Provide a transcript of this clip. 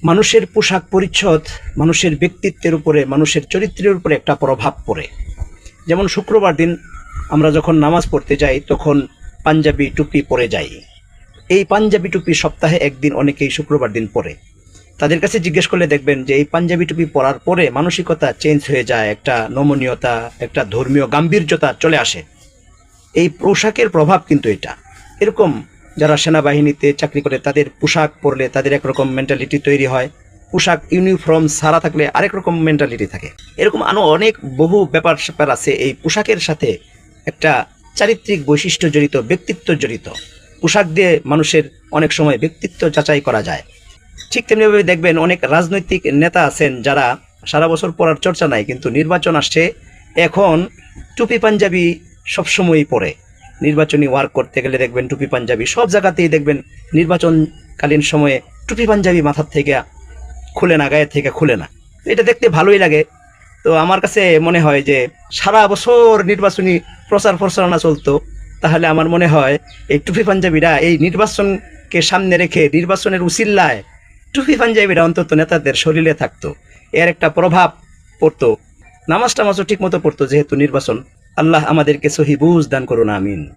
মানুষের পোশাক পরিচ্ছদ মানুষের ব্যক্তিত্বের উপরে, মানুষের চরিত্রের উপরে একটা প্রভাব পড়ে। যেমন শুক্রবার দিন আমরা যখন নামাজ পড়তে যাই তখন পাঞ্জাবি টুপি পরে যাই। এই পাঞ্জাবি টুপি সপ্তাহে একদিন অনেকেই শুক্রবার দিন পরে। তাদের কাছে জিজ্ঞেস করলে দেখবেন যে এই পাঞ্জাবি টুপি পরার পরে মানসিকতা চেঞ্জ হয়ে যায়, একটা নমনীয়তা, একটা ধর্মীয় গাম্ভীর্যতা চলে আসে। এই পোশাকের প্রভাব কিন্তু এটা। এরকম যারা সেনাবাহিনীতে চাকরি করে তাদের পোশাক পরলে তাদের একরকম মেন্টালিটি তৈরি হয়, পোশাক ইউনিফর্ম সারা থাকলে আরেক রকম মেন্টালিটি থাকে। এরকম আরও অনেক বহু ব্যাপার স্যাপার আছে এই পোশাকের সাথে। একটা চারিত্রিক বৈশিষ্ট্য জড়িত, ব্যক্তিত্ব জড়িত। পোশাক দিয়ে মানুষের অনেক সময় ব্যক্তিত্ব যাচাই করা যায়। ঠিক তেমনিভাবে দেখবেন অনেক রাজনৈতিক নেতা আছেন যারা সারা বছর পরার চর্চা নাই, কিন্তু নির্বাচন আসছে এখন টুপি পাঞ্জাবি সবসময়ই পরে। নির্বাচনী ওয়ার্ক করতে গেলে দেখবেন টুপি পাঞ্জাবি, সব জায়গাতেই দেখবেন নির্বাচনকালীন সময়ে টুপি পাঞ্জাবি মাথার থেকে খুলে না, গায়ের থেকে খুলে না। এটা দেখতে ভালোই লাগে। তো আমার কাছে মনে হয় যে সারা বছর নির্বাচনী প্রচার প্রচারণা চলতো, তাহলে আমার মনে হয় এই টুপি পাঞ্জাবিরা এই নির্বাচনকে সামনে রেখে নির্বাচনের উসিল্লায় টুপি পাঞ্জাবিরা অন্তত নেতাদের শরীরে থাকতো, এর একটা প্রভাব পড়তো। নামাজ টামাজও ঠিক মতো পড়তো যেহেতু নির্বাচন। আল্লাহ আমাদেরকে সহি বুঝ দান করুন, আমিন।